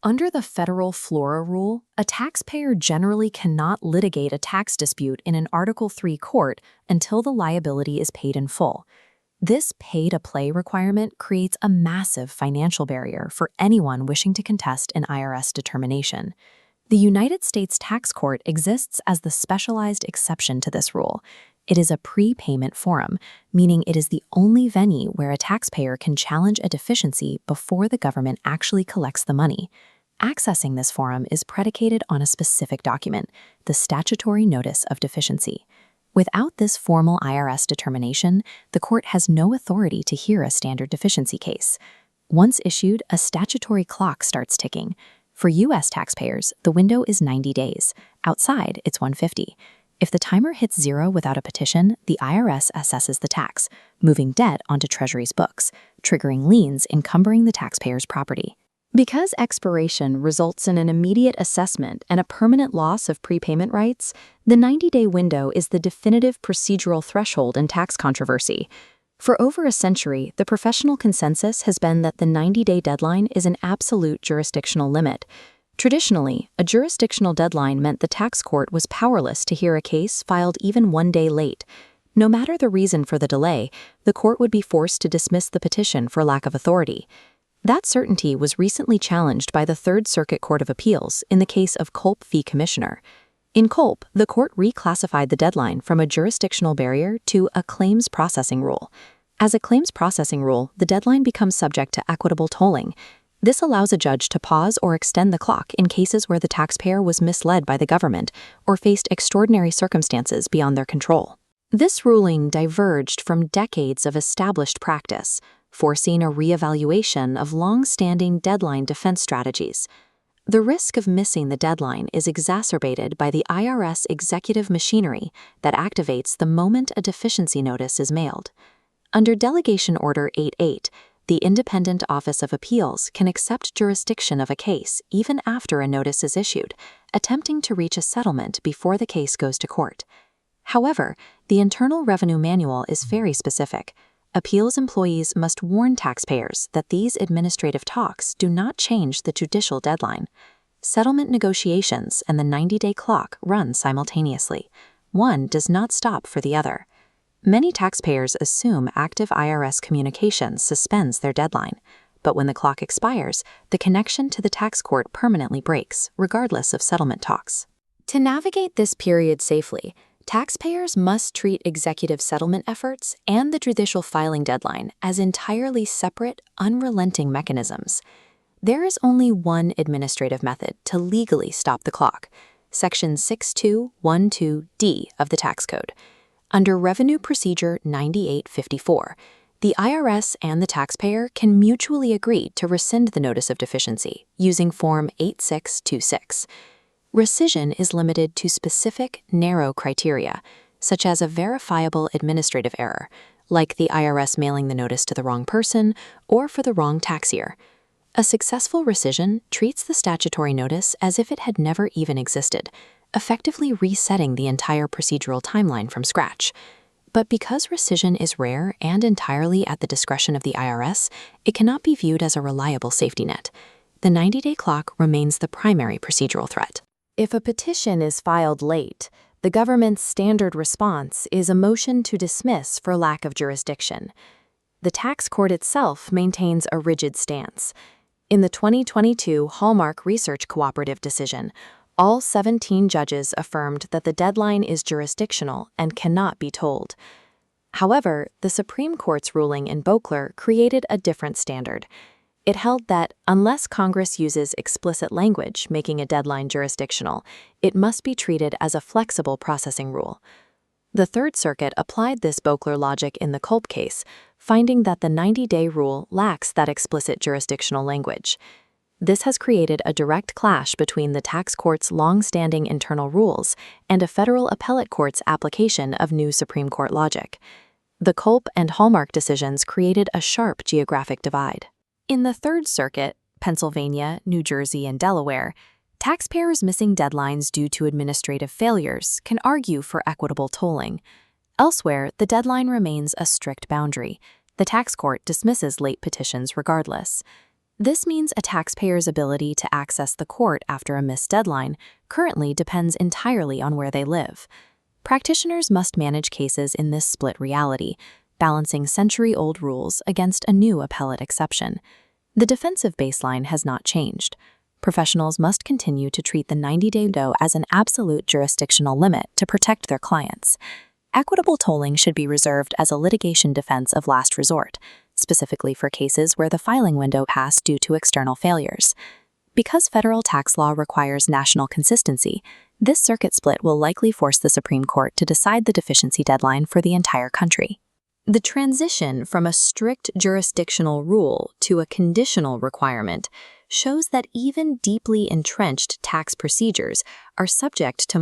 Under the federal FLORA rule, a taxpayer generally cannot litigate a tax dispute in an Article III court until the liability is paid in full. This pay-to-play requirement creates a massive financial barrier for anyone wishing to contest an IRS determination. The United States Tax Court exists as the specialized exception to this rule. It is a prepayment forum, meaning it is the only venue where a taxpayer can challenge a deficiency before the government actually collects the money. Accessing this forum is predicated on a specific document, the Statutory Notice of Deficiency. Without this formal IRS determination, the court has no authority to hear a standard deficiency case. Once issued, a statutory clock starts ticking. For U.S. taxpayers, the window is 90 days. Outside, it's 150. If the timer hits zero without a petition, the IRS assesses the tax, moving debt onto Treasury's books, triggering liens encumbering the taxpayer's property. Because expiration results in an immediate assessment and a permanent loss of prepayment rights, the 90-day window is the definitive procedural threshold in tax controversy. For over a century, the professional consensus has been that the 90-day deadline is an absolute jurisdictional limit. Traditionally, a jurisdictional deadline meant the tax court was powerless to hear a case filed even 1 day late. No matter the reason for the delay, the court would be forced to dismiss the petition for lack of authority. That certainty was recently challenged by the Third Circuit Court of Appeals in the case of Culp v. Commissioner. In Culp, the court reclassified the deadline from a jurisdictional barrier to a claims processing rule. As a claims processing rule, the deadline becomes subject to equitable tolling. This allows a judge to pause or extend the clock in cases where the taxpayer was misled by the government or faced extraordinary circumstances beyond their control. This ruling diverged from decades of established practice, forcing a reevaluation of long-standing deadline defense strategies. The risk of missing the deadline is exacerbated by the IRS executive machinery that activates the moment a deficiency notice is mailed. Under Delegation Order 88, the Independent Office of Appeals can accept jurisdiction of a case even after a notice is issued, attempting to reach a settlement before the case goes to court. However, the Internal Revenue Manual is very specific. Appeals employees must warn taxpayers that these administrative talks do not change the judicial deadline. Settlement negotiations and the 90-day clock run simultaneously. One does not stop for the other. Many taxpayers assume active IRS communications suspends their deadline, but when the clock expires, the connection to the tax court permanently breaks, regardless of settlement talks. To navigate this period safely, taxpayers must treat executive settlement efforts and the judicial filing deadline as entirely separate, unrelenting mechanisms. There is only one administrative method to legally stop the clock, Section 6212D of the Tax Code. Under Revenue Procedure 9854, the IRS and the taxpayer can mutually agree to rescind the Notice of Deficiency using Form 8626. Rescission is limited to specific, narrow criteria, such as a verifiable administrative error, like the IRS mailing the notice to the wrong person or for the wrong tax year. A successful rescission treats the statutory notice as if it had never even existed, effectively resetting the entire procedural timeline from scratch. But because rescission is rare and entirely at the discretion of the IRS, it cannot be viewed as a reliable safety net. The 90-day clock remains the primary procedural threat. If a petition is filed late, the government's standard response is a motion to dismiss for lack of jurisdiction. The tax court itself maintains a rigid stance. In the 2022 Hallmark Research Cooperative decision, all 17 judges affirmed that the deadline is jurisdictional and cannot be tolled. However, the Supreme Court's ruling in Bochler created a different standard. It held that unless Congress uses explicit language making a deadline jurisdictional, it must be treated as a flexible processing rule. The Third Circuit applied this Bochler logic in the Culp case, finding that the 90-day rule lacks that explicit jurisdictional language. This has created a direct clash between the tax court's long-standing internal rules and a federal appellate court's application of new Supreme Court logic. The Culp and Hallmark decisions created a sharp geographic divide. In the Third Circuit, Pennsylvania, New Jersey, and Delaware, taxpayers missing deadlines due to administrative failures can argue for equitable tolling. Elsewhere, the deadline remains a strict boundary. The tax court dismisses late petitions regardless. This means a taxpayer's ability to access the court after a missed deadline currently depends entirely on where they live. Practitioners must manage cases in this split reality, balancing century-old rules against a new appellate exception. The defensive baseline has not changed. Professionals must continue to treat the 90-day window as an absolute jurisdictional limit to protect their clients. Equitable tolling should be reserved as a litigation defense of last resort, specifically for cases where the filing window passed due to external failures. Because federal tax law requires national consistency, this circuit split will likely force the Supreme Court to decide the deficiency deadline for the entire country. The transition from a strict jurisdictional rule to a conditional requirement shows that even deeply entrenched tax procedures are subject to